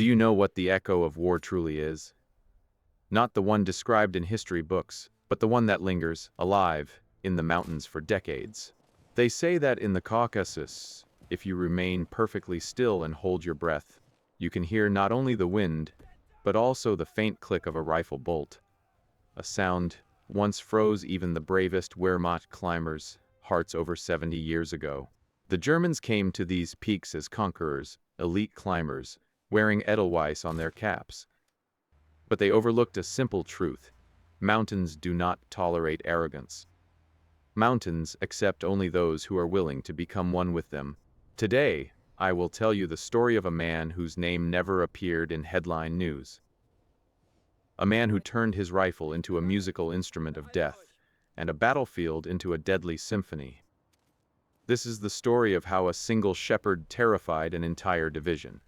Do you know what the echo of war truly is? Not the one described in history books, but the one that lingers, alive, in the mountains for decades. They say that in the Caucasus, if you remain perfectly still and hold your breath, you can hear not only the wind, but also the faint click of a rifle bolt. A sound once froze even the bravest Wehrmacht climbers' hearts over 70 years ago. The Germans came to these peaks as conquerors, elite climbers, wearing Edelweiss on their caps. But they overlooked a simple truth. Mountains do not tolerate arrogance. Mountains accept only those who are willing to become one with them. Today, I will tell you the story of a man whose name never appeared in headline news. A man who turned his rifle into a musical instrument of death, and a battlefield into a deadly symphony. This is the story of how a single shepherd terrified an entire division.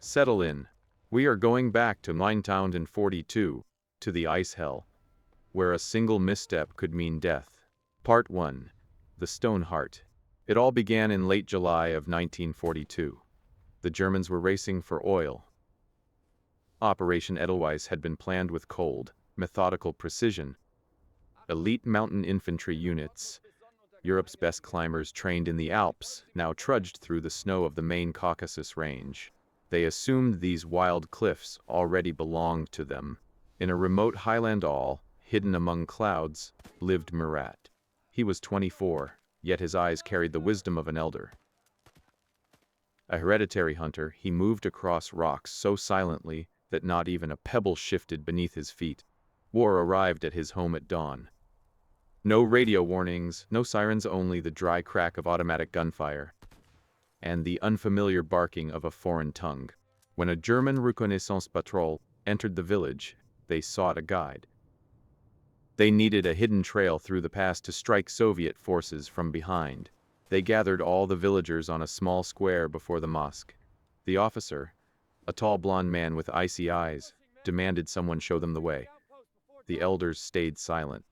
Settle in. We are going back to 1942, to the ice hell, where a single misstep could mean death. Part 1. The Stone Heart. It all began in late July of 1942. The Germans were racing for oil. Operation Edelweiss had been planned with cold, methodical precision. Elite mountain infantry units, Europe's best climbers trained in the Alps, now trudged through the snow of the main Caucasus range. They assumed these wild cliffs already belonged to them. In a remote highland all, hidden among clouds, lived Murat. He was 24, yet his eyes carried the wisdom of an elder. A hereditary hunter, he moved across rocks so silently that not even a pebble shifted beneath his feet. War arrived at his home at dawn. No radio warnings, no sirens, only the dry crack of automatic gunfire and the unfamiliar barking of a foreign tongue. When a German reconnaissance patrol entered the village, they sought a guide. They needed a hidden trail through the pass to strike Soviet forces from behind. They gathered all the villagers on a small square before the mosque. The officer, a tall blond man with icy eyes, demanded someone show them the way. The elders stayed silent.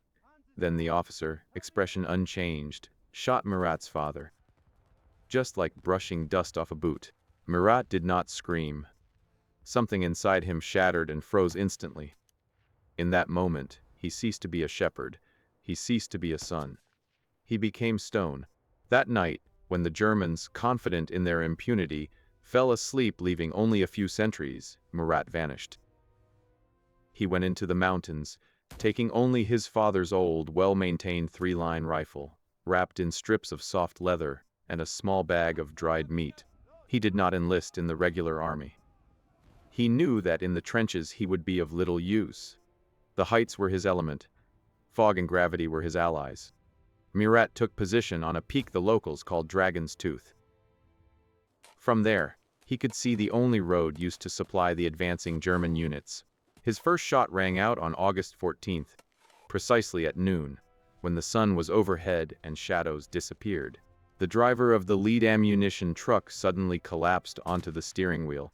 Then the officer, expression unchanged, shot Murat's father. Just like brushing dust off a boot. Murat did not scream. Something inside him shattered and froze instantly. In that moment, he ceased to be a shepherd. He ceased to be a son. He became stone. That night, when the Germans, confident in their impunity, fell asleep leaving only a few sentries, Murat vanished. He went into the mountains, taking only his father's old, well-maintained 3-line rifle, wrapped in strips of soft leather and a small bag of dried meat. He did not enlist in the regular army. He knew that in the trenches he would be of little use. The heights were his element. Fog and gravity were his allies. Murat took position on a peak the locals called Dragon's Tooth. From there, he could see the only road used to supply the advancing German units. His first shot rang out on August 14th, precisely at noon, when the sun was overhead and shadows disappeared. The driver of the lead ammunition truck suddenly collapsed onto the steering wheel.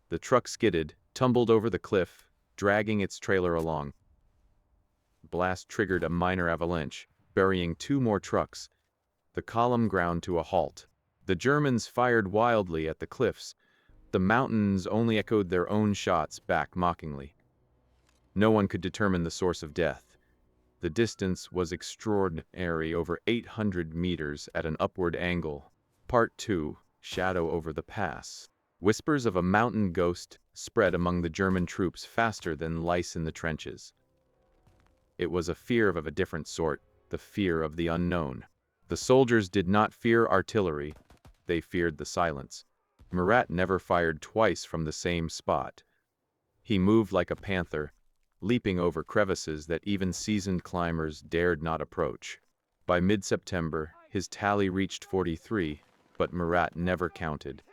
The truck skidded, tumbled over the cliff, dragging its trailer along. The blast triggered a minor avalanche, burying 2 more trucks. The column ground to a halt. The Germans fired wildly at the cliffs. The mountains only echoed their own shots back mockingly. No one could determine the source of death. The distance was extraordinary, over 800 meters at an upward angle. Part 2. Shadow over the pass. Whispers of a mountain ghost spread among the German troops faster than lice in the trenches. It was a fear of a different sort, the fear of the unknown. The soldiers did not fear artillery, they feared the silence. Murat never fired twice from the same spot. He moved like a panther, leaping over crevices that even seasoned climbers dared not approach. By mid-September, his tally reached 43, but Murat never counted.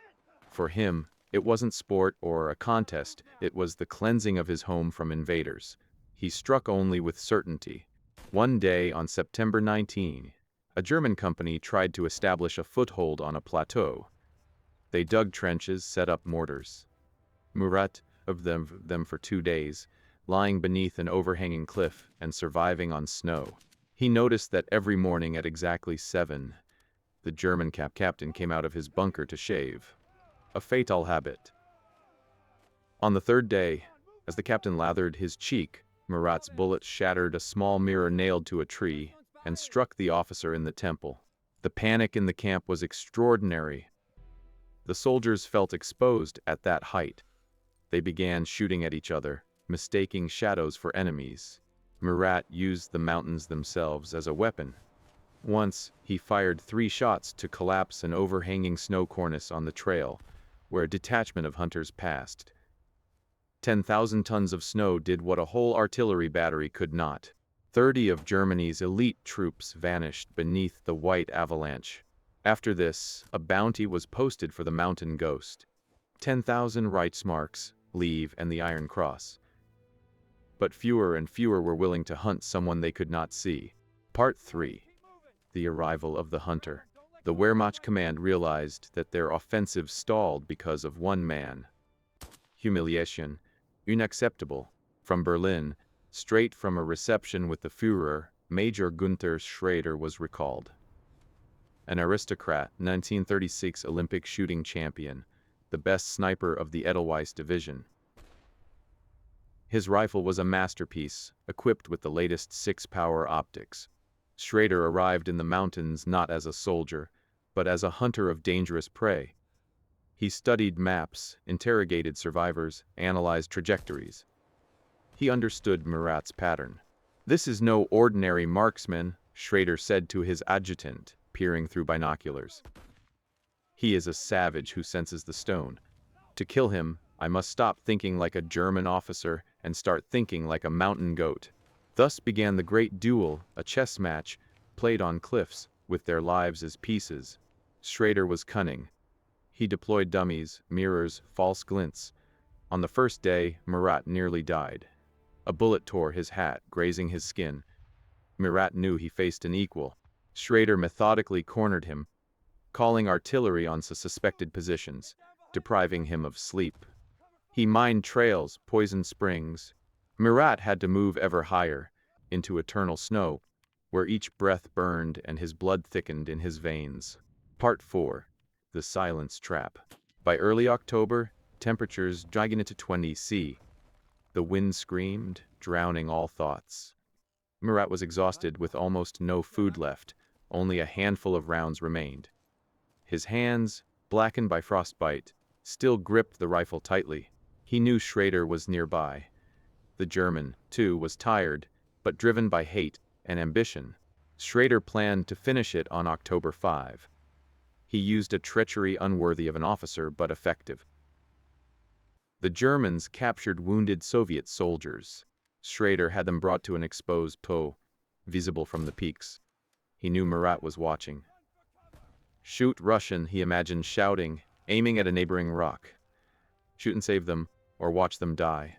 For him, it wasn't sport or a contest, it was the cleansing of his home from invaders. He struck only with certainty. One day on September 19, a German company tried to establish a foothold on a plateau. They dug trenches, set up mortars. Murat of them for 2 days, lying beneath an overhanging cliff and surviving on snow. He noticed that every morning at exactly 7, the German captain came out of his bunker to shave. A fatal habit. On the third day, as the captain lathered his cheek, Murat's bullet shattered a small mirror nailed to a tree and struck the officer in the temple. The panic in the camp was extraordinary. The soldiers felt exposed at that height. They began shooting at each other, mistaking shadows for enemies. Murat used the mountains themselves as a weapon. Once, he fired 3 shots to collapse an overhanging snow cornice on the trail, where a detachment of hunters passed. 10,000 tons of snow did what a whole artillery battery could not. 30 of Germany's elite troops vanished beneath the white avalanche. After this, a bounty was posted for the mountain ghost. 10,000 Reichsmarks, leave, and the Iron Cross. But fewer and fewer were willing to hunt someone they could not see. Part 3. The arrival of the hunter. The Wehrmacht command realized that their offensive stalled because of one man. Humiliation. Unacceptable. From Berlin, straight from a reception with the Führer, Major Gunther Schrader was recalled. An aristocrat, 1936 Olympic shooting champion, the best sniper of the Edelweiss Division. His rifle was a masterpiece, equipped with the latest 6-power optics. Schrader arrived in the mountains not as a soldier, but as a hunter of dangerous prey. He studied maps, interrogated survivors, analyzed trajectories. He understood Murat's pattern. "This is no ordinary marksman," Schrader said to his adjutant, peering through binoculars. "He is a savage who senses the stone. To kill him, I must stop thinking like a German officer and start thinking like a mountain goat." Thus began the great duel, a chess match, played on cliffs, with their lives as pieces. Schrader was cunning. He deployed dummies, mirrors, false glints. On the first day, Murat nearly died. A bullet tore his hat, grazing his skin. Murat knew he faced an equal. Schrader methodically cornered him, calling artillery on suspected positions, depriving him of sleep. He mined trails, poisoned springs. Murat had to move ever higher, into eternal snow, where each breath burned and his blood thickened in his veins. Part 4. The Silence Trap. By early October, temperatures dragging into 20 C. The wind screamed, drowning all thoughts. Murat was exhausted with almost no food left. Only a handful of rounds remained. His hands, blackened by frostbite, still gripped the rifle tightly. He knew Schrader was nearby. The German, too, was tired, but driven by hate and ambition. Schrader planned to finish it on October 5. He used a treachery unworthy of an officer, but effective. The Germans captured wounded Soviet soldiers. Schrader had them brought to an exposed plateau, visible from the peaks. He knew Murat was watching. "Shoot Russian," he imagined shouting, aiming at a neighboring rock. "Shoot and save them, or watch them die.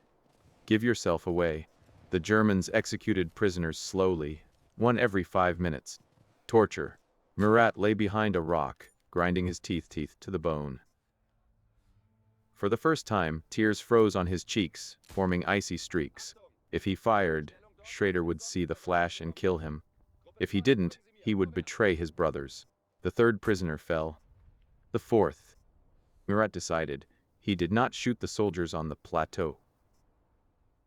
Give yourself away." The Germans executed prisoners slowly, one every 5 minutes. Torture. Murat lay behind a rock, grinding his teeth to the bone. For the first time, tears froze on his cheeks, forming icy streaks. If he fired, Schrader would see the flash and kill him. If he didn't, he would betray his brothers. The 3rd prisoner fell. The 4th. Murat decided he did not shoot the soldiers on the plateau.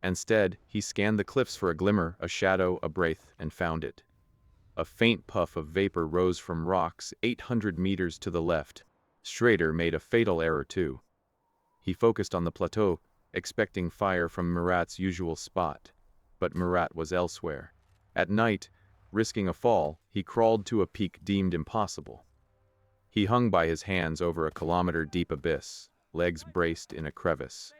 Instead, he scanned the cliffs for a glimmer, a shadow, a breath, and found it. A faint puff of vapor rose from rocks 800 meters to the left. Schrader made a fatal error too. He focused on the plateau, expecting fire from Murat's usual spot. But Murat was elsewhere. At night, risking a fall, he crawled to a peak deemed impossible. He hung by his hands over a kilometer-deep abyss, legs braced in a crevice.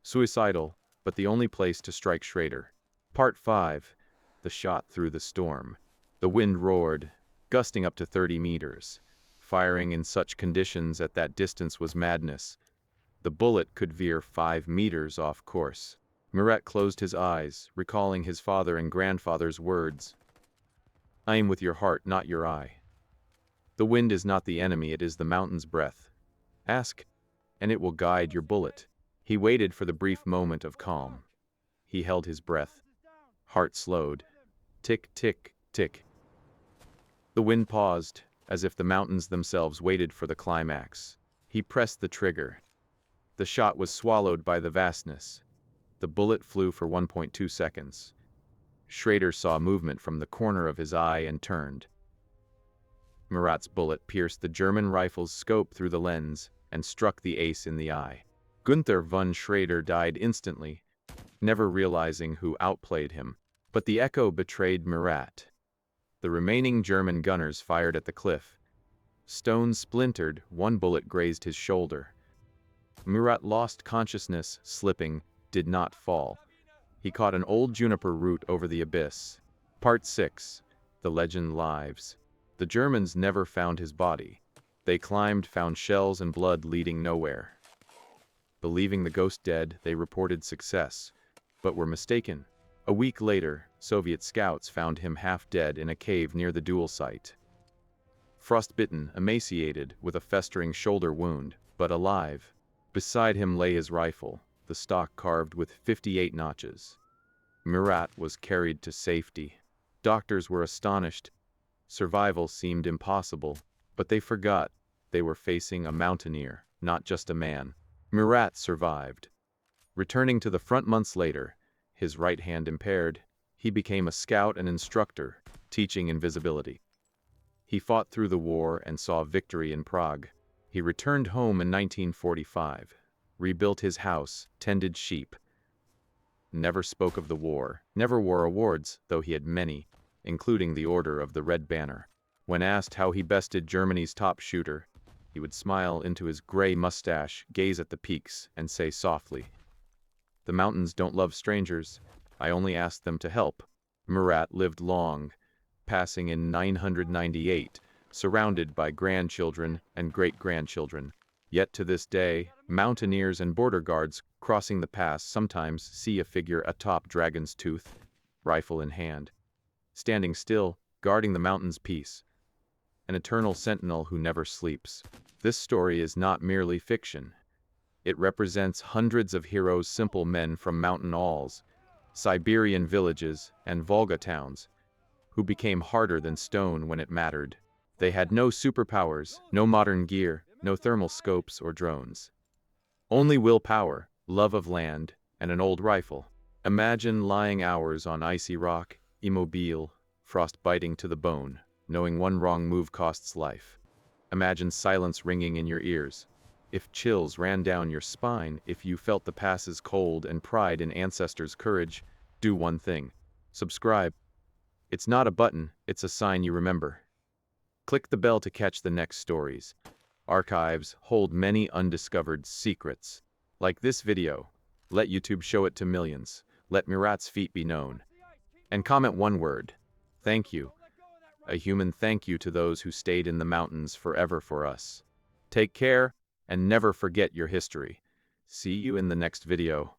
Suicidal, but the only place to strike Schrader. Part 5. The shot through the storm. The wind roared, gusting up to 30 meters. Firing in such conditions at that distance was madness. The bullet could veer 5 meters off course. Murat closed his eyes, recalling his father and grandfather's words. "Aim with your heart, not your eye. The wind is not the enemy, it is the mountain's breath. Ask, and it will guide your bullet." He waited for the brief moment of calm. He held his breath. Heart slowed. Tick, tick, tick. The wind paused, as if the mountains themselves waited for the climax. He pressed the trigger. The shot was swallowed by the vastness. The bullet flew for 1.2 seconds. Schrader saw movement from the corner of his eye and turned. Murat's bullet pierced the German rifle's scope through the lens and struck the ace in the eye. Gunther von Schrader died instantly, never realizing who outplayed him. But the echo betrayed Murat. The remaining German gunners fired at the cliff. Stones splintered, one bullet grazed his shoulder. Murat lost consciousness, slipping, did not fall. He caught an old juniper root over the abyss. Part 6. The Legend Lives. The Germans never found his body. They climbed, found shells and blood leading nowhere. Believing the ghost dead, they reported success, but were mistaken. A week later, Soviet scouts found him half dead in a cave near the Duel site. Frostbitten, emaciated, with a festering shoulder wound, but alive. Beside him lay his rifle, the stock carved with 58 notches. Murat was carried to safety. Doctors were astonished. Survival seemed impossible, but they forgot they were facing a mountaineer, not just a man. Murat survived. Returning to the front months later, his right hand impaired, he became a scout and instructor, teaching invisibility. He fought through the war and saw victory in Prague. He returned home in 1945, rebuilt his house, tended sheep. Never spoke of the war, never wore awards, though he had many, including the Order of the Red Banner. When asked how he bested Germany's top shooter, he would smile into his gray mustache, gaze at the peaks, and say softly, "The mountains don't love strangers. I only ask them to help." Murat lived long, passing in 998, surrounded by grandchildren and great-grandchildren. Yet to this day, mountaineers and border guards crossing the pass sometimes see a figure atop Dragon's Tooth, rifle in hand, standing still, guarding the mountain's peace. An eternal sentinel who never sleeps. This story is not merely fiction. It represents hundreds of heroes, simple men from mountain alls, Siberian villages, and Volga towns, who became harder than stone when it mattered. They had no superpowers, no modern gear, no thermal scopes or drones. Only willpower, love of land, and an old rifle. Imagine lying hours on icy rock, immobile, frost biting to the bone, knowing one wrong move costs life. Imagine silence ringing in your ears. If chills ran down your spine, if you felt the pass's cold and pride in ancestors' courage, do one thing. Subscribe. It's not a button, it's a sign you remember. Click the bell to catch the next stories. Archives hold many undiscovered secrets. Like this video, let YouTube show it to millions. Let Murat's feat be known. And comment one word. Thank you. A human thank you to those who stayed in the mountains forever for us. Take care, and never forget your history. See you in the next video.